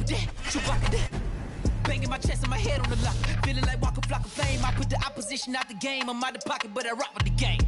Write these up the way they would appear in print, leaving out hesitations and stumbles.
that, Chewbacca that. Banging my chest and my head on the lock. Feeling like Walker Flock of Flame. I put the opposition out the game. I'm out the pocket, but I rock with the game.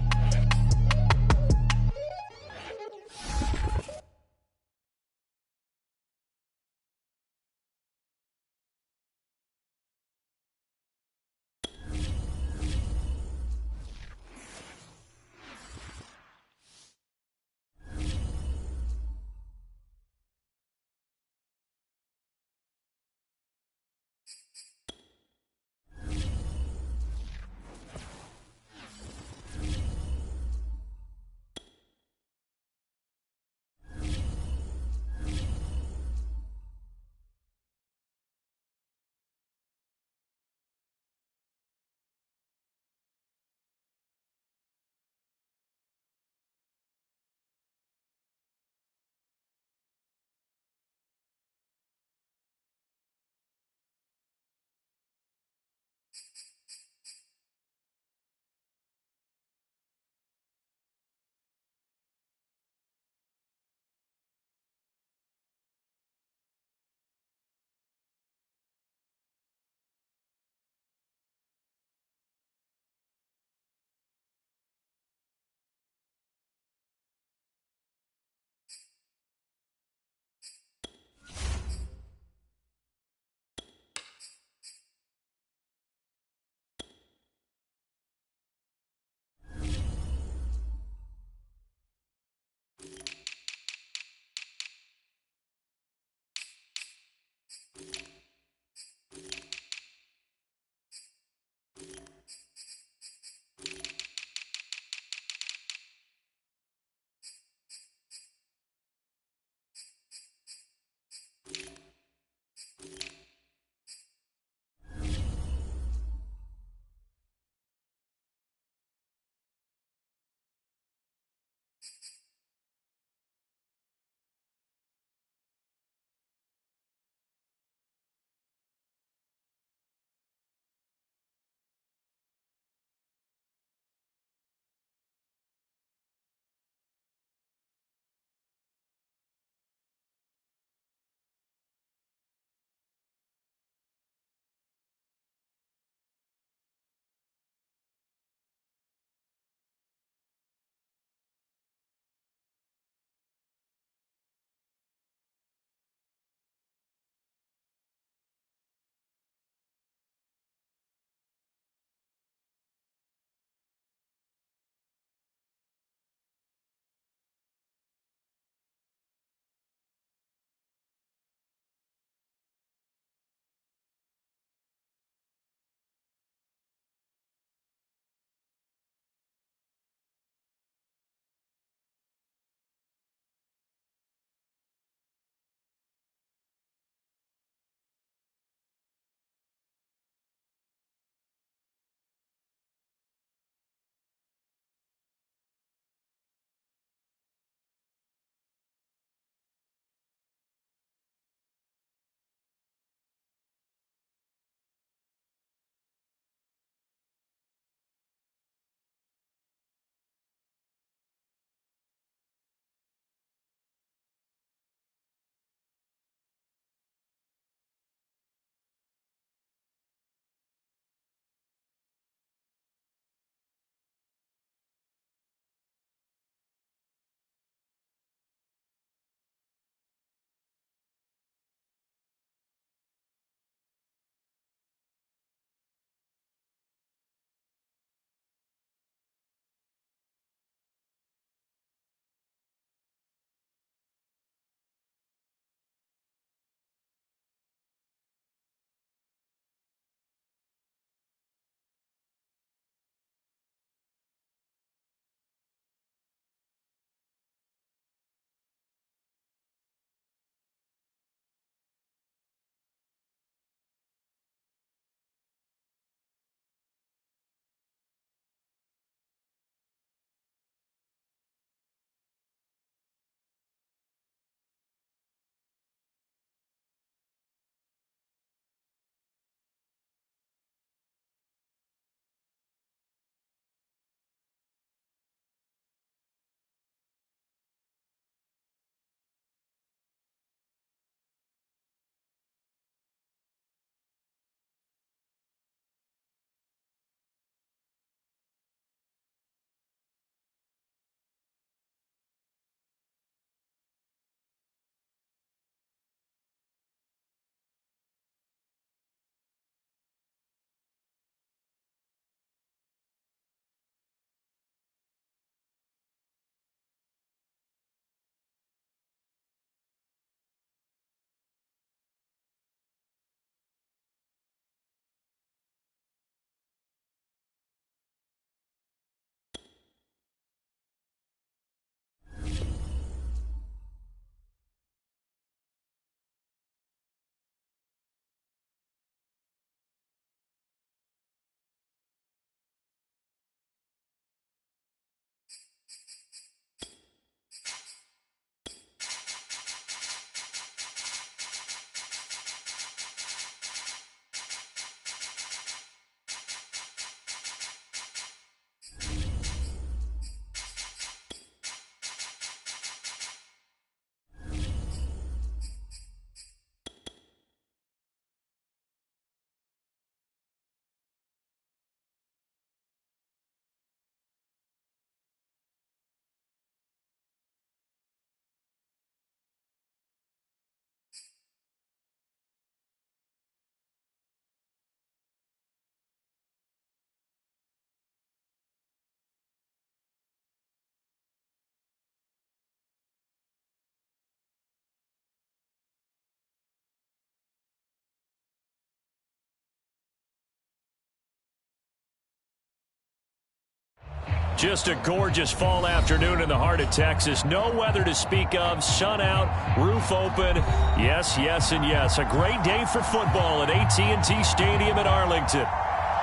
Just a gorgeous fall afternoon in the heart of Texas. No weather to speak of. Sun out, roof open. Yes, yes, and yes. A great day for football at AT&T Stadium in Arlington.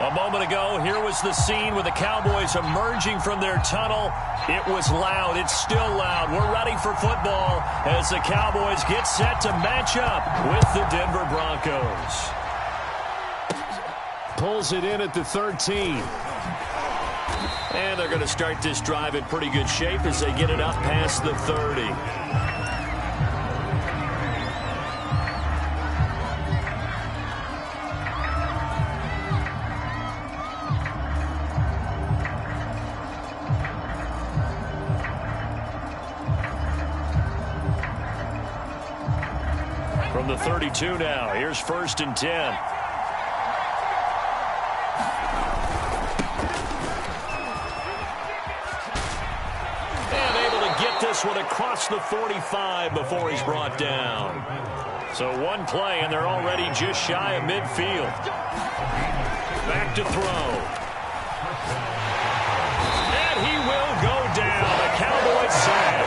A moment ago, here was the scene with the Cowboys emerging from their tunnel. It was loud. It's still loud. We're ready for football as the Cowboys get set to match up with the Denver Broncos. Pulls it in at the 13. And they're going to start this drive in pretty good shape as they get it up past the 30. From the 32 now, here's 1st and 10. This one across the 45 before he's brought down. So one play, and they're already just shy of midfield. Back to throw. And he will go down. A Cowboys sack.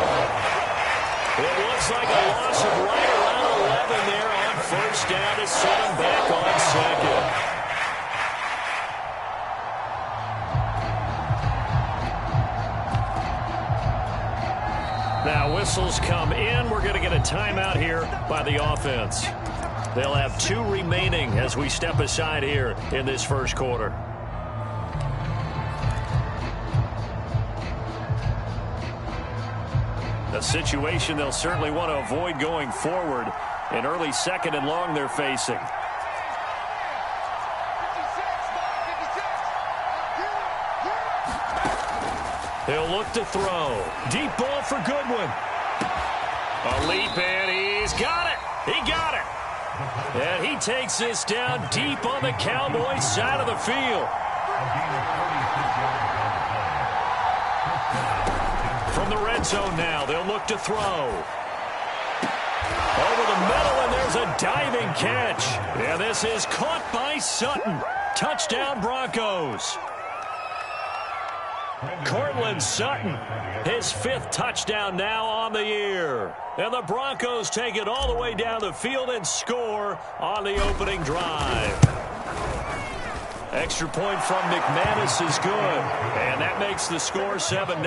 It looks like a loss of right around 11 there on 1st down to set him back on 2nd. Now whistles come in. We're going to get a timeout here by the offense. They'll have 2 remaining as we step aside here in this first quarter. A situation they'll certainly want to avoid going forward. An early 2nd and long they're facing. He'll look to throw. Deep ball for Goodwin. A leap, and he's got it. He got it. And he takes this down deep on the Cowboys side of the field. From the red zone now, they'll look to throw. Over the middle, and there's a diving catch. And this is caught by Sutton. Touchdown, Broncos. Cortland Sutton, his 5th touchdown now on the year. And the Broncos take it all the way down the field and score on the opening drive. Extra point from McManus is good. And that makes the score 7-0.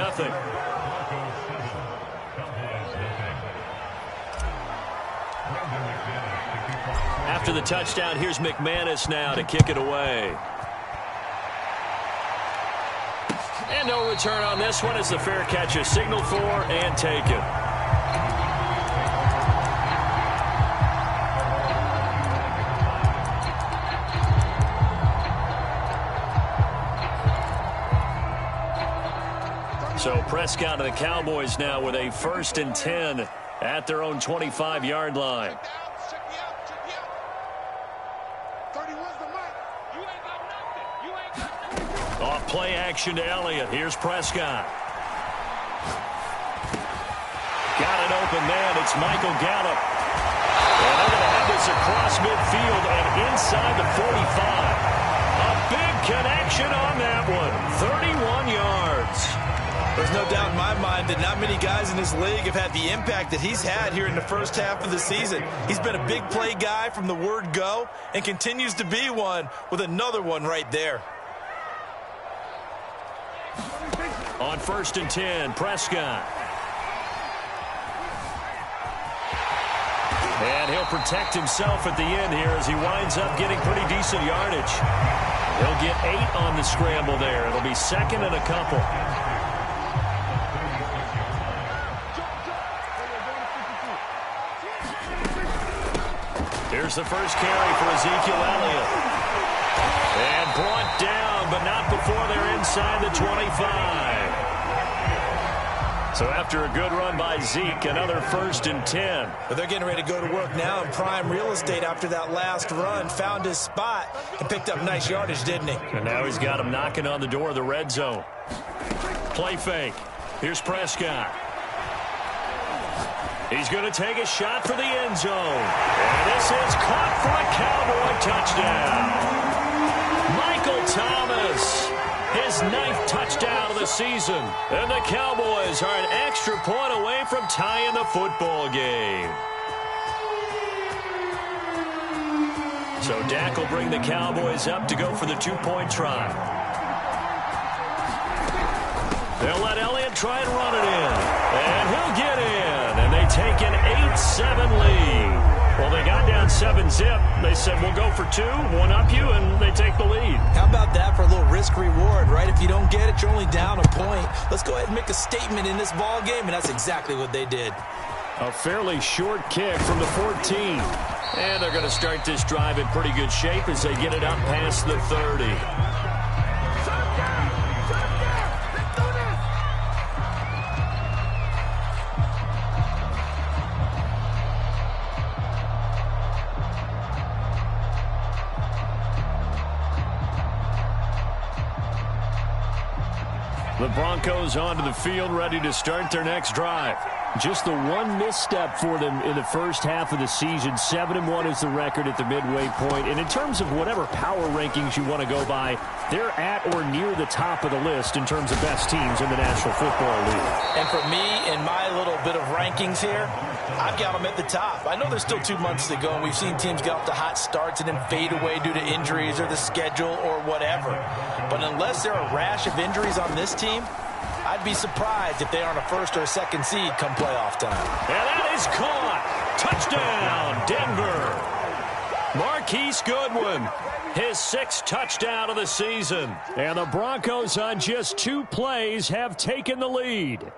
After the touchdown, here's McManus now to kick it away. And no return on this one as the fair catch is signaled for and taken. So Prescott and the Cowboys now with a 1st and 10 at their own 25-yard line. Off play action to Elliott. Here's Prescott. Got an open man. It's Michael Gallup. And they're going to have this across midfield and inside the 45. A big connection on that one. 31 yards. There's no doubt in my mind that not many guys in this league have had the impact that he's had here in the first half of the season. He's been a big play guy from the word go and continues to be one with another one right there. On 1st and 10, Prescott. And he'll protect himself at the end here as he winds up getting pretty decent yardage. He'll get 8 on the scramble there. It'll be 2nd and a couple. Here's the first carry for Ezekiel Elliott. And brought down, but not before they're inside the 25. So after a good run by Zeke, another 1st and 10. But they're getting ready to go to work now in prime real estate after that last run. Found his spot and picked up nice yardage, didn't he? And now he's got him knocking on the door of the red zone. Play fake. Here's Prescott. He's going to take a shot for the end zone. And this is caught for a Cowboy touchdown. Michael Thomas, his 9th touchdown touchdown of the season. And the Cowboys are an extra point away from tying the football game. So Dak will bring the Cowboys up to go for the two-point try. They'll let Elliott try and run it in. And he'll get in. And they take an 8-7 lead. Well, they got down 7-zip. They said, we'll go for two, one up you, and they take the lead. How about that for a little risk-reward, right? If you don't get it, you're only down a point. Let's go ahead and make a statement in this ball game, and that's exactly what they did. A fairly short kick from the 14. And they're going to start this drive in pretty good shape as they get it up past the 30. The Broncos onto the field, ready to start their next drive. Just the one misstep for them in the first half of the season. 7-1 is the record at the midway point. And in terms of whatever power rankings you want to go by, they're at or near the top of the list in terms of best teams in the National Football League. And for me, in my little bit of rankings here, I've got them at the top. I know there's still 2 months to go, and we've seen teams get off to hot starts and then fade away due to injuries or the schedule or whatever. But unless there are a rash of injuries on this team, I'd be surprised if they aren't a first or a second seed come playoff time. And that is caught. Touchdown, Denver. Marquise Goodwin, his 6th touchdown of the season. And the Broncos on just 2 plays have taken the lead.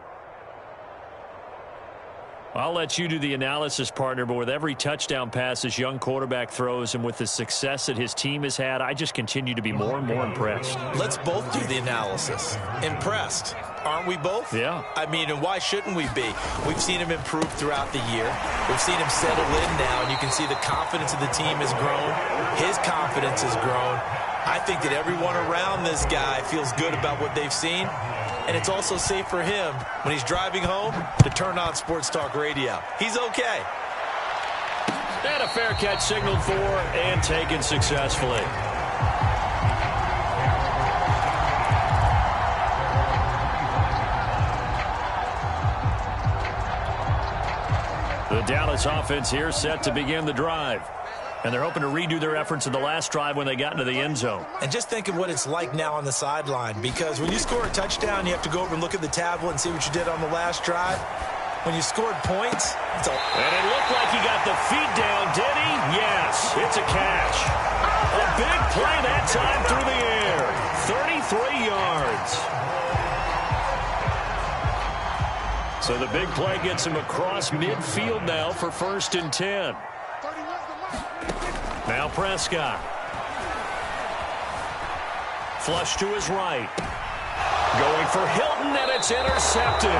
I'll let you do the analysis, partner, but with every touchdown pass this young quarterback throws and with the success that his team has had, I just continue to be more and more impressed. Let's both do the analysis. Impressed. Aren't we both? Yeah. I mean, and why shouldn't we be? We've seen him improve throughout the year. We've seen him settle in now, and you can see the confidence of the team has grown. His confidence has grown. I think that everyone around this guy feels good about what they've seen. And it's also safe for him when he's driving home to turn on Sports Talk Radio. He's okay. And a fair catch signaled for and taken successfully. The Dallas offense here set to begin the drive. And they're hoping to redo their efforts in the last drive when they got into the end zone. And just think of what it's like now on the sideline, because when you score a touchdown, you have to go over and look at the tablet and see what you did on the last drive. When you scored points, it's all... And it looked like he got the feet down, did he? Yes, it's a catch. A big play that time through the air. 33 yards. So the big play gets him across midfield now for 1st and 10. Now Prescott. Flush to his right. Going for Hilton, and it's intercepted.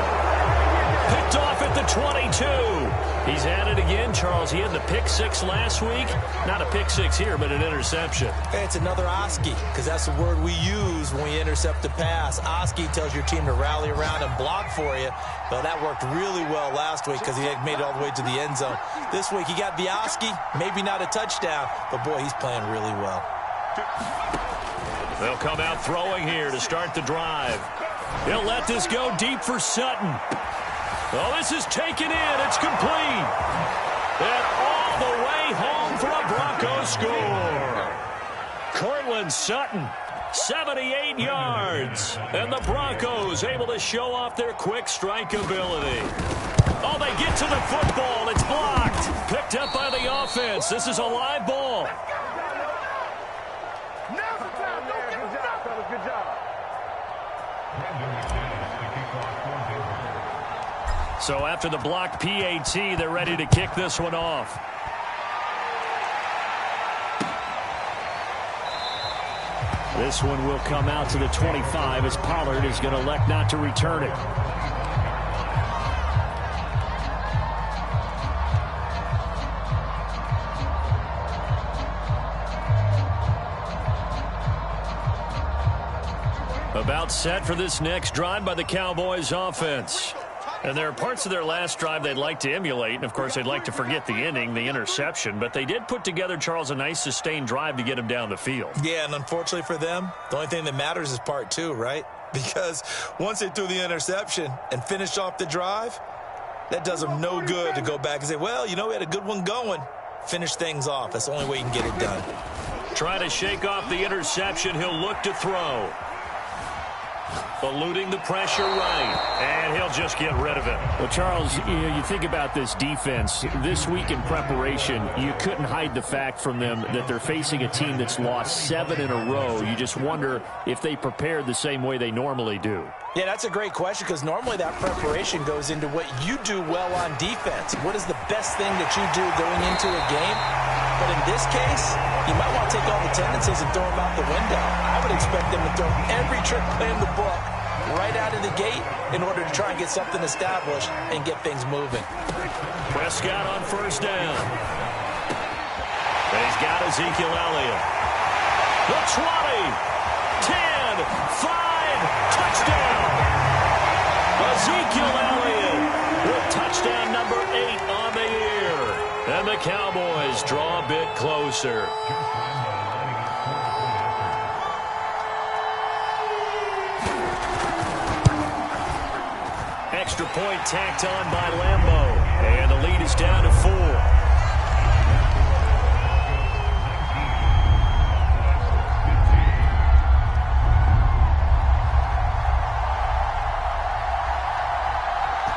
Picked off at the 22. He's at it again, Charles. He had the pick 6 last week. Not a pick 6 here, but an interception. Hey, it's another Oski, because that's the word we use when we intercept a pass. Oski tells your team to rally around and block for you. Well, that worked really well last week because he had made it all the way to the end zone. This week, he got the Oski, maybe not a touchdown, but boy, he's playing really well. They'll come out throwing here to start the drive. He'll let this go deep for Sutton. Oh, this is taken in. It's complete. And all the way home for a Broncos score. Cortland Sutton, 78 yards. And the Broncos able to show off their quick strike ability. Oh, they get to the football. It's blocked. Picked up by the offense. This is a live ball. Good job. So after the blocked PAT, they're ready to kick this one off. This one will come out to the 25 as Pollard is going to elect not to return it. About set for this next drive by the Cowboys offense. And there are parts of their last drive they'd like to emulate. And, of course, they'd like to forget the inning, the interception. But they did put together, Charles, a nice sustained drive to get him down the field. Yeah, and unfortunately for them, the only thing that matters is part 2, right? because once they threw the interception and finished off the drive, that does them no good to go back and say, well, you know, we had a good one going. Finish things off. That's the only way you can get it done. Trying to shake off the interception. He'll look to throw. Eluding the pressure right, and he'll just get rid of it. Well, Charles, you think about this defense. This week in preparation, you couldn't hide the fact from them that they're facing a team that's lost 7 in a row. You just wonder if they prepared the same way they normally do. Yeah, that's a great question, because normally that preparation goes into what you do well on defense. What is the best thing that you do going into a game? But in this case, you might want to take all the tendencies and throw them out the window. I would expect them to throw every trick play in the book right out of the gate in order to try and get something established and get things moving. Prescott on first down. He's got Ezekiel Elliott. The 20, 10, 5, touchdown. Ezekiel Elliott with touchdown number 8 on the year. And the Cowboys draw a bit closer. Extra point tacked on by Lambeau. And the lead is down to 4.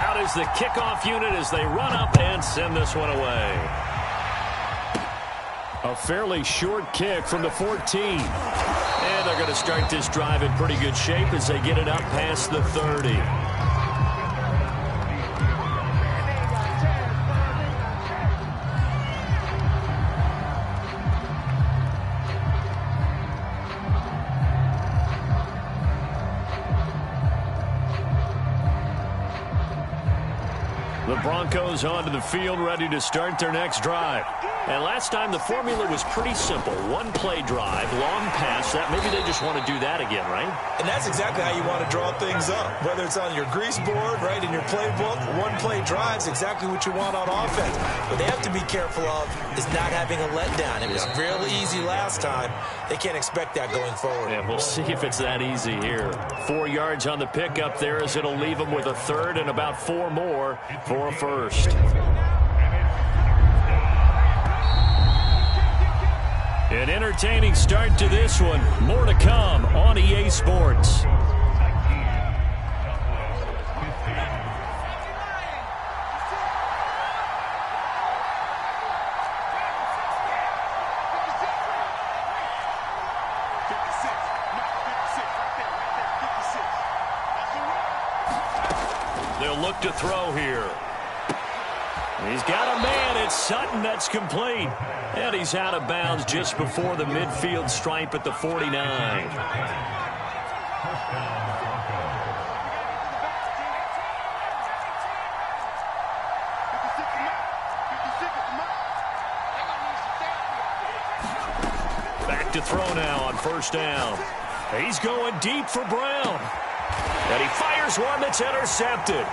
Out is the kickoff unit as they run up and send this one away. A fairly short kick from the 14. And they're going to start this drive in pretty good shape as they get it up past the 30. The Broncos onto the field, ready to start their next drive. And last time the formula was pretty simple. One-play drive, long pass. That maybe they just want to do that again, right? And that's exactly how you want to draw things up. Whether it's on your grease board, right, in your playbook, one-play drive's exactly what you want on offense. What they have to be careful of is not having a letdown. It was really easy last time. They can't expect that going forward. Yeah, we'll see if it's that easy here. 4 yards on the pickup there as it'll leave them with a third and about 4 more for a first. An entertaining start to this one. More to come on EA Sports. They'll look to throw here. He's got a man. It's Sutton that's complete. And he's out of bounds just before the midfield stripe at the 49. Back to throw now on first down. He's going deep for Brown. And he fires one that's intercepted.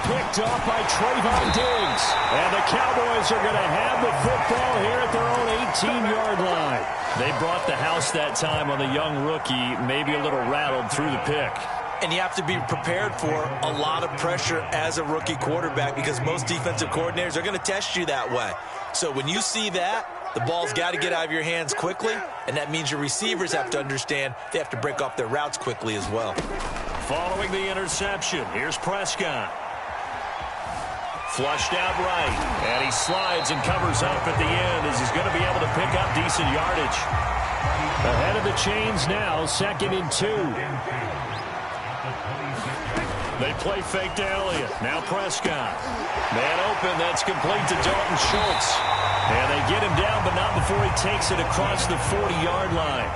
Picked off by Trayvon Diggs. And the Cowboys are going to have the football here at their own 18-yard line. They brought the house that time on the young rookie, maybe a little rattled through the pick. And you have to be prepared for a lot of pressure as a rookie quarterback because most defensive coordinators are going to test you that way. So when you see that, the ball's got to get out of your hands quickly, and that means your receivers have to understand they have to break off their routes quickly as well. Following the interception, here's Prescott. Flushed out right, and he slides and covers up at the end as he's going to be able to pick up decent yardage. Ahead of the chains now, 2nd and 2. They play fake to Elliott. Now Prescott. Man open, that's complete to Dalton Schultz. And they get him down, but not before he takes it across the 40-yard line.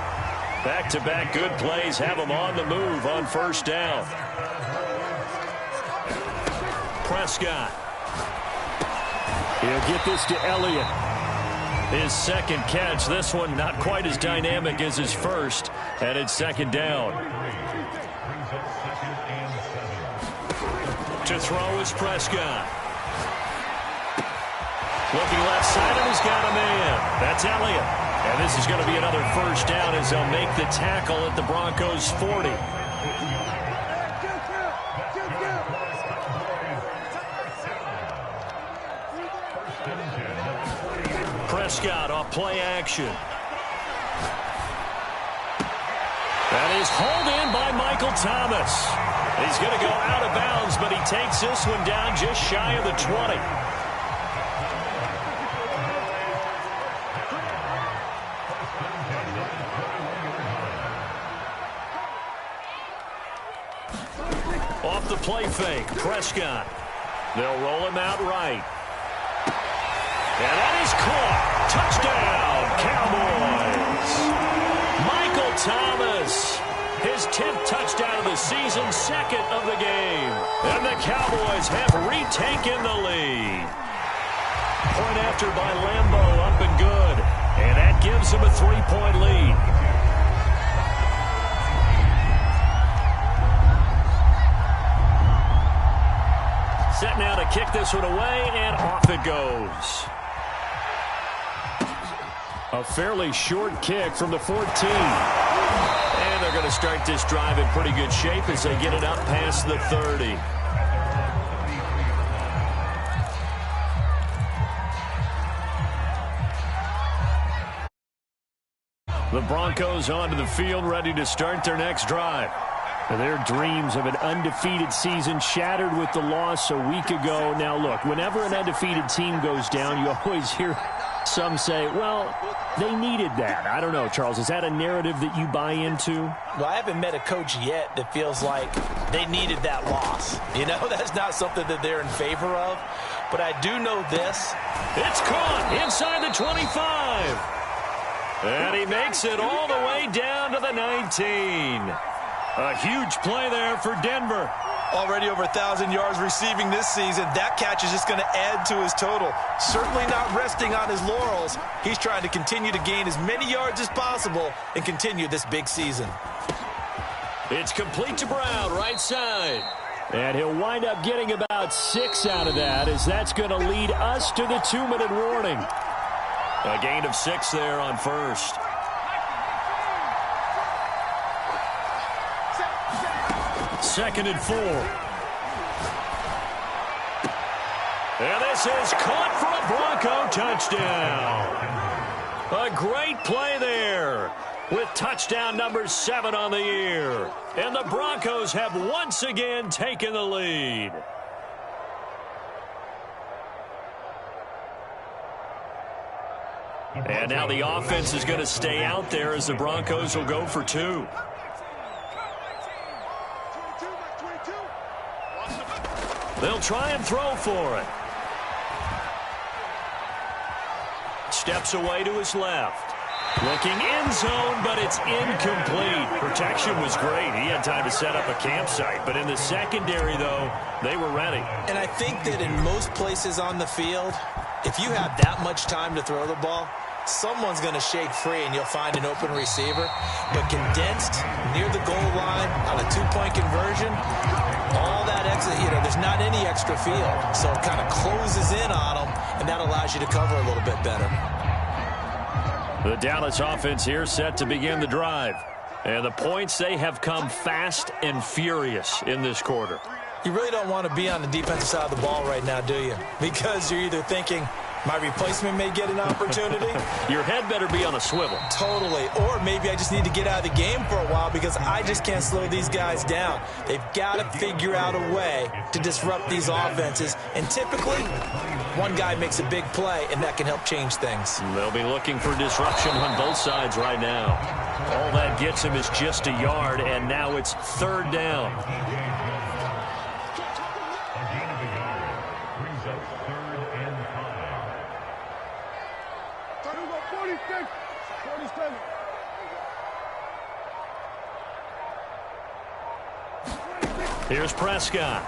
Back-to-back good plays have him on the move on first down. Prescott. He'll get this to Elliott. His second catch. This one not quite as dynamic as his first. And it's 2nd down. To throw is Prescott. Looking left side, and he's got a man. That's Elliott. And this is going to be another first down as they'll make the tackle at the Broncos' 40. Prescott off play action. That is hauled in by Michael Thomas. He's going to go out of bounds, but he takes this one down just shy of the 20. Off the play fake, Prescott. They'll roll him out right. And that is caught. Touchdown, Cowboys. Michael Thomas, his 10th touchdown of the season, second of the game. And the Cowboys have retaken the lead. Point after by Lambo, up and good. And that gives them a 3-point lead. Set now to kick this one away, and off it goes. A fairly short kick from the 14. And they're going to start this drive in pretty good shape as they get it up past the 30. The Broncos onto the field, ready to start their next drive. Their dreams of an undefeated season shattered with the loss a week ago. Now, look, whenever an undefeated team goes down, you always hear some say, well, they needed that. I don't know, Charles. Is that a narrative that you buy into? Well, I haven't met a coach yet that feels like they needed that loss. You know, that's not something that they're in favor of. But I do know this. It's caught inside the 25. And he makes it all the way down to the 19. A huge play there for Denver. Already over 1,000 yards receiving this season. That catch is just going to add to his total. Certainly not resting on his laurels. He's trying to continue to gain as many yards as possible and continue this big season. It's complete to Brown, right side. And he'll wind up getting about 6 out of that, as that's going to lead us to the 2-minute warning. A gain of 6 there on first. Second and 4. And this is caught for a Bronco touchdown. A great play there with touchdown number 7 on the year. And the Broncos have once again taken the lead. And now the offense is going to stay out there as the Broncos will go for 2. They'll try and throw for it. Steps away to his left. Looking end zone, but it's incomplete. Protection was great. He had time to set up a campsite. But in the secondary, though, they were ready. And I think that in most places on the field, if you have that much time to throw the ball, someone's going to shake free and you'll find an open receiver. But condensed near the goal line on a 2-point conversion, all that extra, there's not any extra field. So it kind of closes in on them, and that allows you to cover a little bit better. The Dallas offense here set to begin the drive. And the points, they have come fast and furious in this quarter. You really don't want to be on the defensive side of the ball right now, do you? Because you're either thinking, my replacement may get an opportunity. Your head better be on a swivel. Totally. Or maybe I just need to get out of the game for a while because I just can't slow these guys down. They've got to figure out a way to disrupt these offenses. And typically, one guy makes a big play, and that can help change things. They'll be looking for disruption on both sides right now. All that gets him is just a yard, and now it's 3rd down. Here's Prescott.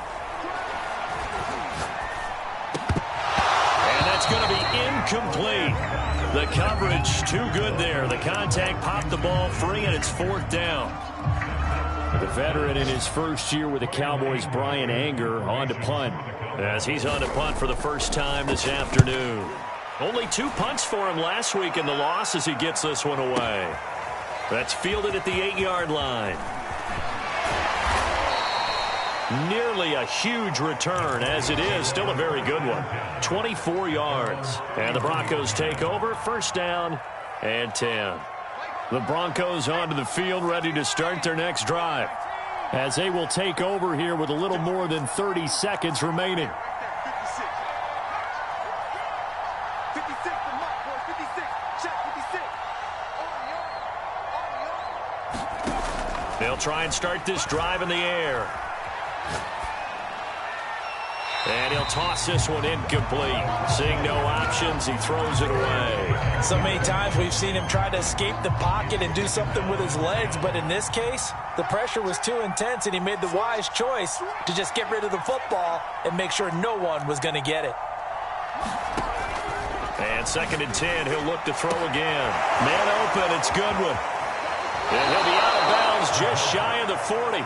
And that's going to be incomplete. The coverage too good there. The contact popped the ball free, and it's 4th down. The veteran in his first year with the Cowboys, Brian Anger, on to punt. As he's on to punt for the first time this afternoon. Only 2 punts for him last week in the loss as he gets this one away. That's fielded at the 8-yard line. Nearly a huge return, as it is still a very good one. 24 yards. And the Broncos take over. First down and 10. The Broncos onto the field, ready to start their next drive, as they will take over here with a little more than 30 seconds remaining. They'll try and start this drive in the air. And he'll toss this one incomplete. Seeing no options, he throws it away. So many times we've seen him try to escape the pocket and do something with his legs, but in this case, the pressure was too intense, and he made the wise choice to just get rid of the football and make sure no one was going to get it. And 2nd and 10, he'll look to throw again. Man open, it's Goodwin. And he'll be out of bounds just shy of the 40.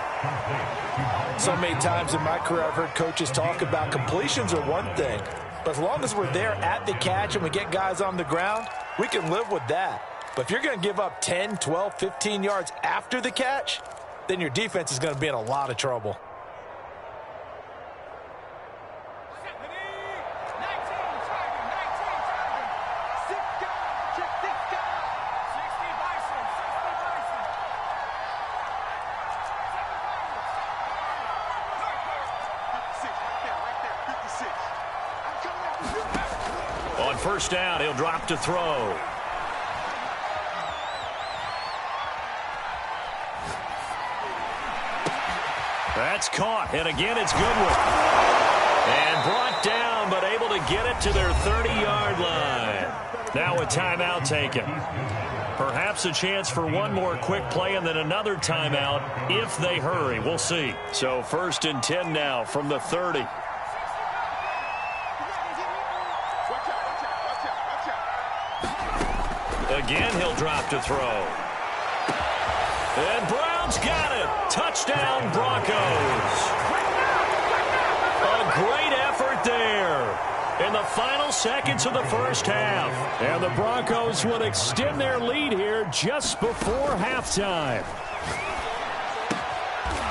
So many times in my career I've heard coaches talk about completions are one thing, but as long as we're there at the catch and we get guys on the ground, we can live with that. But if you're going to give up 10, 12, 15 yards after the catch, then your defense is going to be in a lot of trouble. On first down, he'll drop to throw. That's caught, and again it's Goodwin. And brought down, but able to get it to their 30-yard line. Now a timeout taken. Perhaps a chance for one more quick play and then another timeout if they hurry. We'll see. So 1st and 10 now from the 30. Again, he'll drop to throw. And Brown's got it. Touchdown, Broncos. A great effort there in the final seconds of the first half. And the Broncos will extend their lead here just before halftime.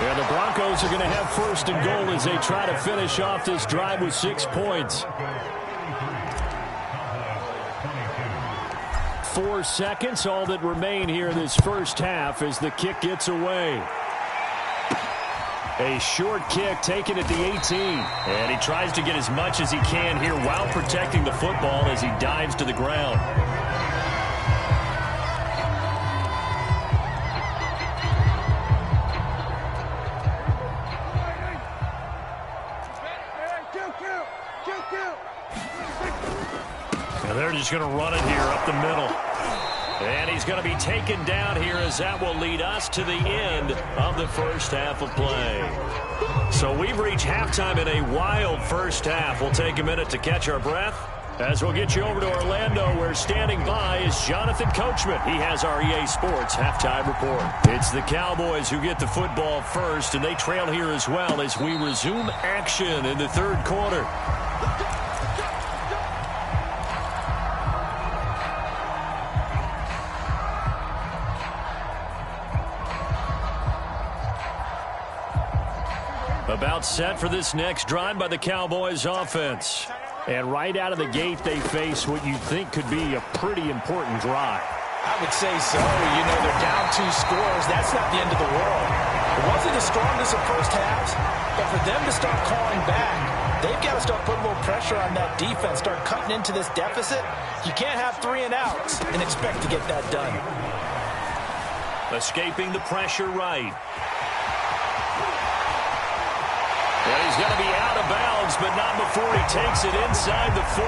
And the Broncos are going to have 1st and goal as they try to finish off this drive with 6 points. 4 seconds, all that remain here this first half as the kick gets away. A short kick taken at the 18. And he tries to get as much as he can here while protecting the football as he dives to the ground. And they're just going to run it here up the middle. And he's going to be taken down here as that will lead us to the end of the first half of play. So we've reached halftime in a wild first half. We'll take a minute to catch our breath as we'll get you over to Orlando, where standing by is Jonathan Coachman. He has our EA Sports halftime report. It's the Cowboys who get the football first, and they trail here as well as we resume action in the 3rd quarter. About set for this next drive by the Cowboys offense. And right out of the gate, they face what you think could be a pretty important drive. I would say so. You know, they're down 2 scores. That's not the end of the world. It wasn't the strongest of first halves, but for them to start calling back, they've got to start putting a little pressure on that defense, start cutting into this deficit. You can't have 3 and outs and expect to get that done. Escaping the pressure right. And he's going to be out of bounds, but not before he takes it inside the 40.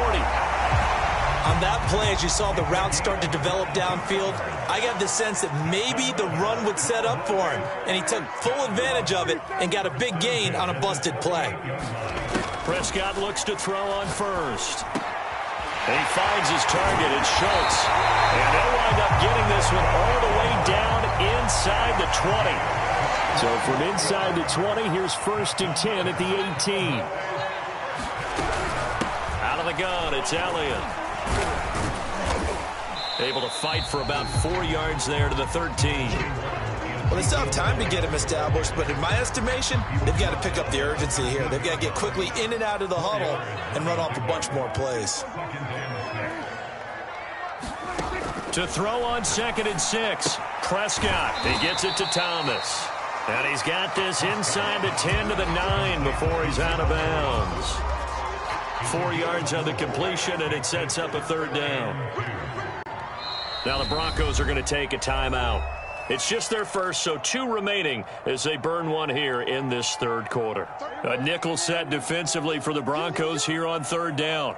On that play, as you saw the route start to develop downfield, I got the sense that maybe the run would set up for him, and he took full advantage of it and got a big gain on a busted play. Prescott looks to throw on first. And he finds his target. It's Schultz. And they'll wind up getting this one all the way down inside the 20. So from inside the 20, here's 1st and 10 at the 18. Out of the gun, it's Elliott. Able to fight for about 4 yards there to the 13. Well, they still have time to get him established, but in my estimation, they've got to pick up the urgency here. They've got to get quickly in and out of the huddle and run off a bunch more plays. To throw on 2nd and 6. Prescott, he gets it to Thomas. And he's got this inside the 10 to the 9 before he's out of bounds. 4 yards on the completion, and it sets up a 3rd down. Now the Broncos are going to take a timeout. It's just their first, so 2 remaining as they burn one here in this 3rd quarter. A nickel set defensively for the Broncos here on 3rd down.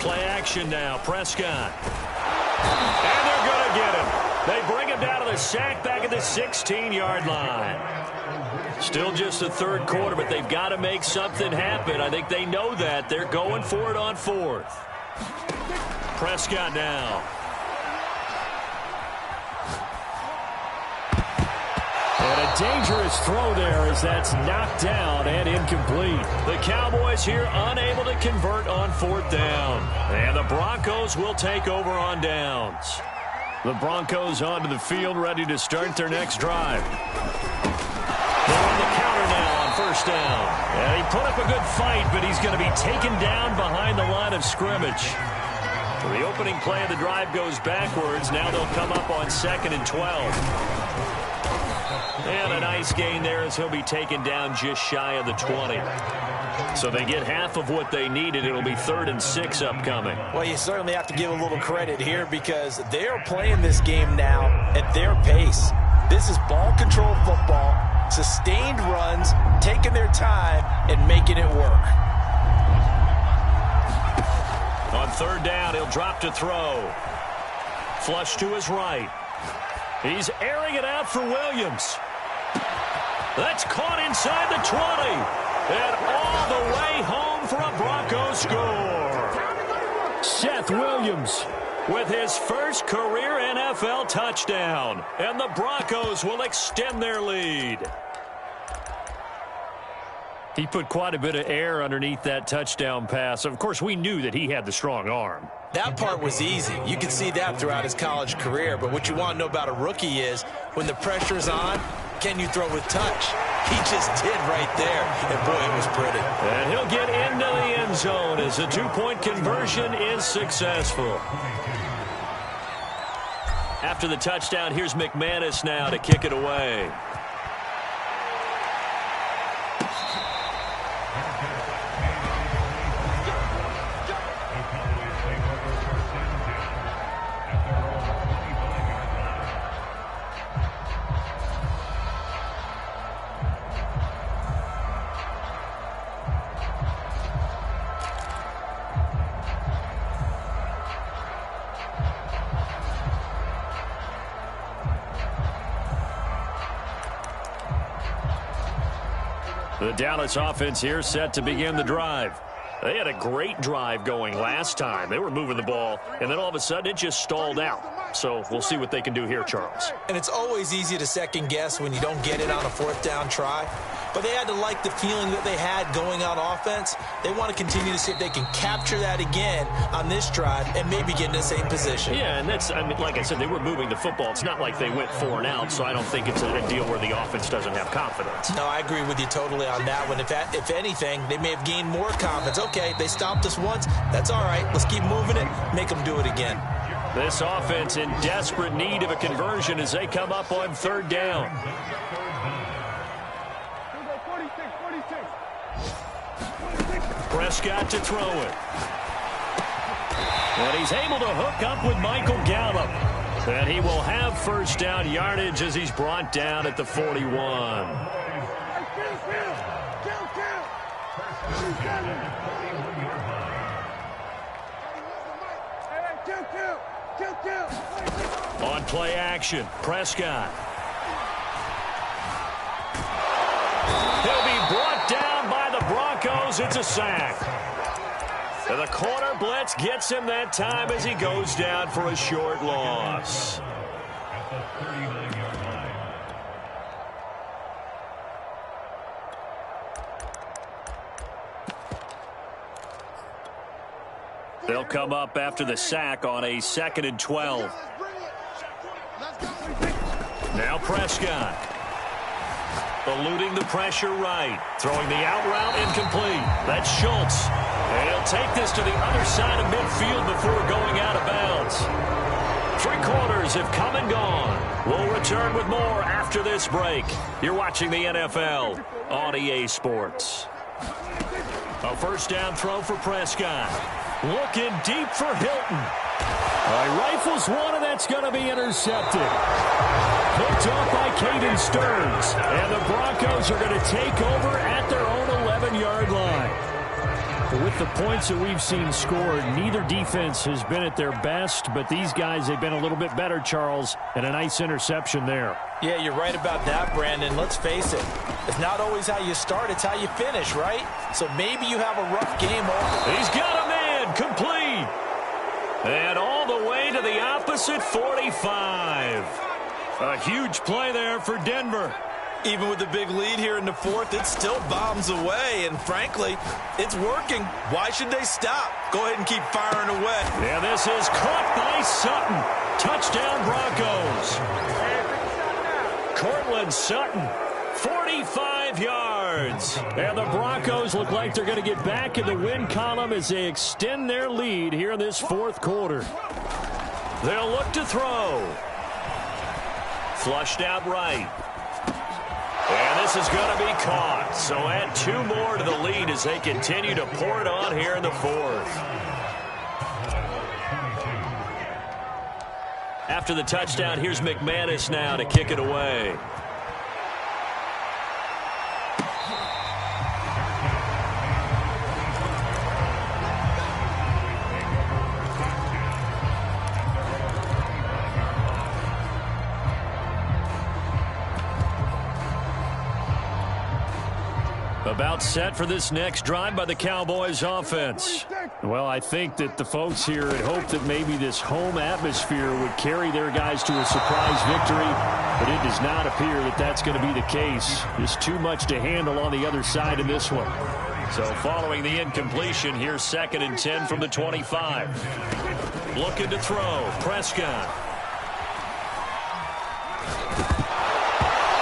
Play action now, Prescott. And they're going to get him. They bring him down to the sack back at the 16-yard line. Still just the 3rd quarter, but they've got to make something happen. I think they know that. They're going for it on 4th. Prescott now. And a dangerous throw there as that's knocked down and incomplete. The Cowboys here unable to convert on 4th down. And the Broncos will take over on downs. The Broncos onto the field ready to start their next drive. They're on the counter now on 1st down. And he put up a good fight, but he's going to be taken down behind the line of scrimmage. The opening play of the drive goes backwards. Now they'll come up on 2nd and 12. And a nice gain there as he'll be taken down just shy of the 20. So they get half of what they needed. It'll be 3rd and 6 upcoming. Well, you certainly have to give a little credit here because they are playing this game now at their pace. This is ball control football, sustained runs, taking their time, and making it work. On 3rd down, he'll drop to throw. Flush to his right. He's airing it out for Williams. That's caught inside the 20. And all the way home for a Broncos score. Seth Williams with his first career NFL touchdown. And the Broncos will extend their lead. He put quite a bit of air underneath that touchdown pass. Of course, we knew that he had the strong arm. That part was easy. You could see that throughout his college career. But what you want to know about a rookie is when the pressure's on, can you throw with touch? He just did right there. And, boy, it was pretty. And he'll get into the end zone as the 2-point conversion is successful. After the touchdown, here's McManus now to kick it away. The Dallas offense here set to begin the drive. They had a great drive going last time. They were moving the ball, and then all of a sudden it just stalled out. So we'll see what they can do here, Charles. And it's always easy to second guess when you don't get it on a 4th down try. But they had to like the feeling that they had going on offense. They want to continue to see if they can capture that again on this drive and maybe get in the same position. Yeah, and that's, I mean, like I said, they were moving the football. It's not like they went 4 and out, so I don't think it's a deal where the offense doesn't have confidence. No, I agree with you totally on that one. If anything, they may have gained more confidence. Okay, they stopped us once. That's all right. Let's keep moving it. Make them do it again. This offense in desperate need of a conversion as they come up on 3rd down. Prescott to throw it. And he's able to hook up with Michael Gallup. And he will have 1st down yardage as he's brought down at the 41. On play action, Prescott. He'll be brought down by the Broncos. It's a sack. And the corner blitz gets him that time as he goes down for a short loss. They'll come up after the sack on a 2nd and 12. Now Prescott. Eluding the pressure right. Throwing the out route incomplete. That's Schultz. And he'll take this to the other side of midfield before going out of bounds. 3 quarters have come and gone. We'll return with more after this break. You're watching the NFL on EA Sports. A first down throw for Prescott. Looking deep for Hilton. Rifles one, and that's going to be intercepted. Picked off by Caden Stearns. And the Broncos are going to take over at their own 11-yard line. With the points that we've seen scored, neither defense has been at their best, but these guys, they've been a little bit better, Charles, and a nice interception there. Yeah, you're right about that, Brandon. Let's face it. It's not always how you start, it's how you finish, right? So maybe you have a rough game over. He's got a man, complete. And all the way to the opposite 45. A huge play there for Denver. Even with the big lead here in the 4th, it still bombs away, and frankly, it's working. Why should they stop? Go ahead and keep firing away. Yeah, this is caught by Sutton. Touchdown, Broncos. Cortland Sutton, 45 yards. And the Broncos look like they're going to get back in the win column as they extend their lead here in this 4th quarter. They'll look to throw. Flushed out right. And this is going to be caught. So add 2 more to the lead as they continue to pour it on here in the 4th. After the touchdown, here's McManus now to kick it away. About set for this next drive by the Cowboys offense. Well, I think that the folks here had hoped that maybe this home atmosphere would carry their guys to a surprise victory, but it does not appear that that's going to be the case. Just too much to handle on the other side in this one. So following the incompletion, here's 2nd and 10 from the 25. Looking to throw. Prescott.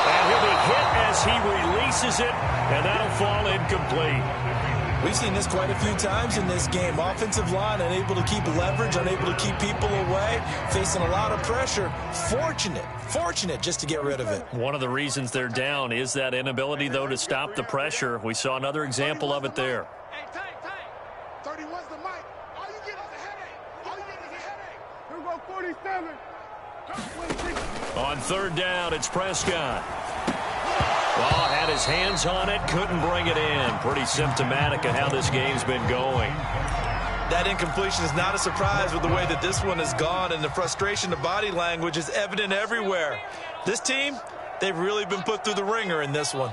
And he'll be hit as he releases it, and that'll fall incomplete. We've seen this quite a few times in this game. Offensive line unable to keep leverage, unable to keep people away, facing a lot of pressure. Fortunate just to get rid of it. One of the reasons they're down is that inability, though, to stop the pressure. We saw another example of it there. Hey, Tank. 31's the mic. All you get is a headache. Here we go, 47. On 3rd down, it's Prescott. Well, had his hands on it, couldn't bring it in. Pretty symptomatic of how this game's been going. That incompletion is not a surprise with the way that this one has gone, and the frustration, the body language is evident everywhere. This team, they've really been put through the ringer in this one.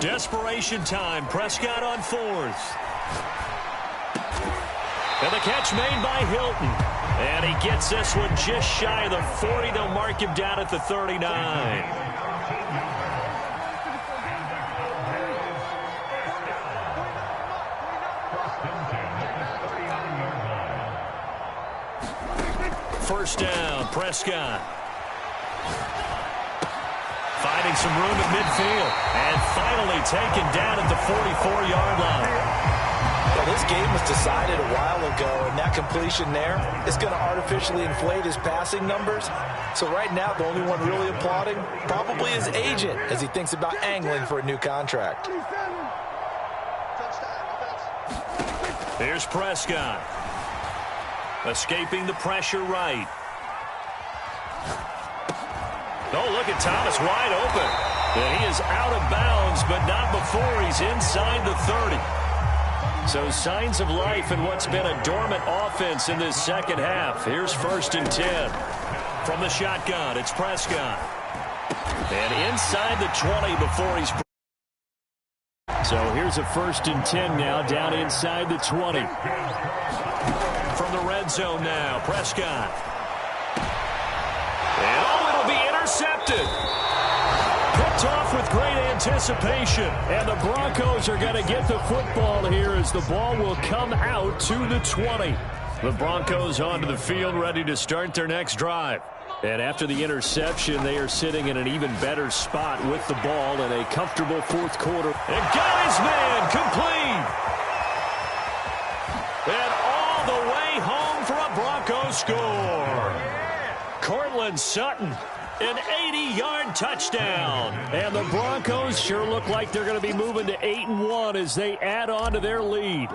Desperation time. Prescott on 4th. And the catch made by Hilton. And he gets this one just shy of the 40. They'll mark him down at the 39. First down, Prescott. Finding some room at midfield. And finally taken down at the 44-yard line. Well, this game was decided a while ago, and that completion there is going to artificially inflate his passing numbers. So right now, the only one really applauding probably his agent as he thinks about angling for a new contract. Here's Prescott. Escaping the pressure right. Oh, look at Thomas wide open. And he is out of bounds, but not before he's inside the 30. So signs of life in what's been a dormant offense in this second half. Here's 1st and 10. From the shotgun, it's Prescott. And inside the 20 before he's... So here's a 1st and 10 now, down inside the 20. From the red zone now, Prescott. And it'll be intercepted. Put Kicked off with great anticipation. And the Broncos are going to get the football here as the ball will come out to the 20. The Broncos onto the field ready to start their next drive. And after the interception, they are sitting in an even better spot with the ball in a comfortable fourth quarter. And got his man complete. And all the way home for a Broncos score. Cortland Sutton, an 80-yard touchdown. And the Broncos sure look like they're going to be moving to 8-1 as they add on to their lead.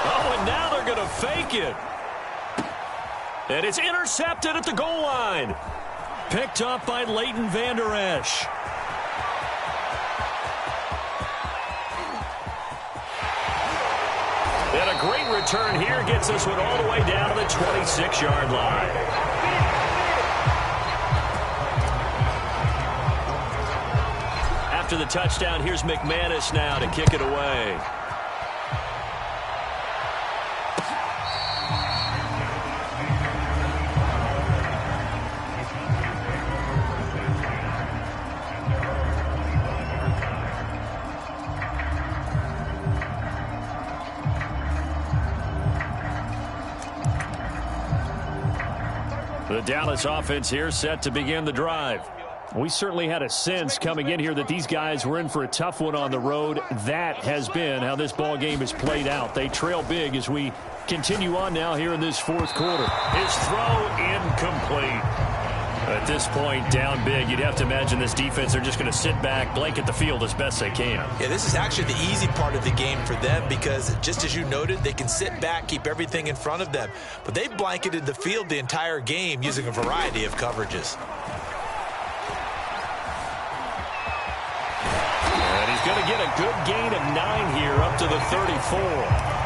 Oh, and now they're going to fake it. And it's intercepted at the goal line. Picked up by Leighton Vander Esch. And a great return here gets this one all the way down to the 26-yard line. After the touchdown, here's McManus now to kick it away. The Dallas offense here set to begin the drive. We certainly had a sense coming in here that these guys were in for a tough one on the road. That has been how this ball game has played out. They trail big as we continue on now here in this fourth quarter. His throw incomplete. At this point, down big, you'd have to imagine this defense, they're just going to sit back, blanket the field as best they can. Yeah, this is actually the easy part of the game for them because, just as you noted, they can sit back, keep everything in front of them. But they've blanketed the field the entire game using a variety of coverages. And he's going to get a good gain of 9 here up to the 34.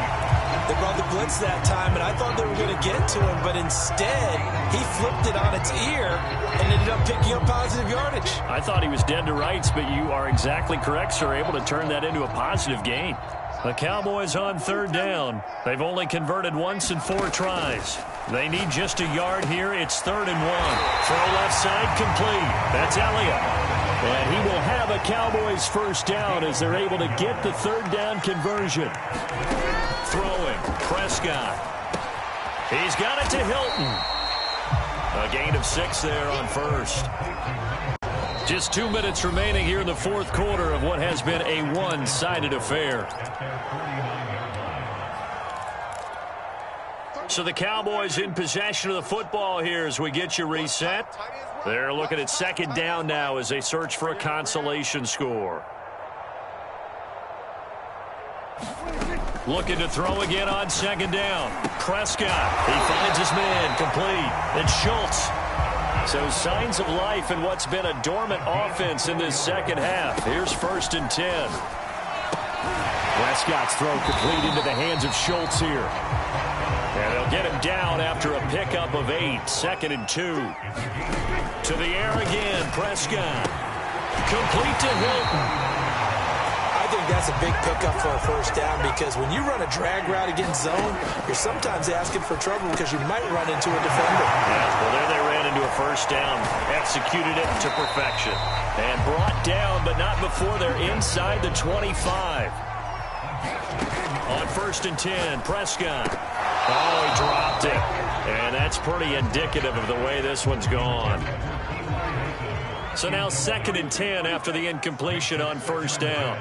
They brought the blitz that time, and I thought they were going to get to him, but instead, he flipped it on its ear and ended up picking up positive yardage. I thought he was dead to rights, but you are exactly correct, sir, able to turn that into a positive gain. The Cowboys on third down. They've only converted once in 4 tries. They need just a yard here. It's 3rd and 1. Throw left side complete. That's Elliott. And he will have a Cowboys first down as they're able to get the third down conversion. Throwing, Prescott. He's got it to Hilton. A gain of 6 there on first. Just 2 minutes remaining here in the fourth quarter of what has been a one-sided affair. So the Cowboys in possession of the football here as we get you reset. They're looking at 2nd down now as they search for a consolation score. Looking to throw again on 2nd down. Prescott, he finds his man, complete. And Schultz. So signs of life in what's been a dormant offense in this second half. Here's 1st and 10. Prescott's throw complete into the hands of Schultz here. And they'll get him down after a pickup of 8. 2nd and 2. To the air again, Prescott. Complete to Hilton. I think that's a big pickup for a first down because when you run a drag route against zone, you're sometimes asking for trouble because you might run into a defender. Yeah, well, there they ran into a first down, executed it to perfection, and brought down, but not before they're inside the 25. On 1st and 10, Prescott. Oh, he dropped it, and that's pretty indicative of the way this one's gone. So now 2nd and 10 after the incompletion on 1st down.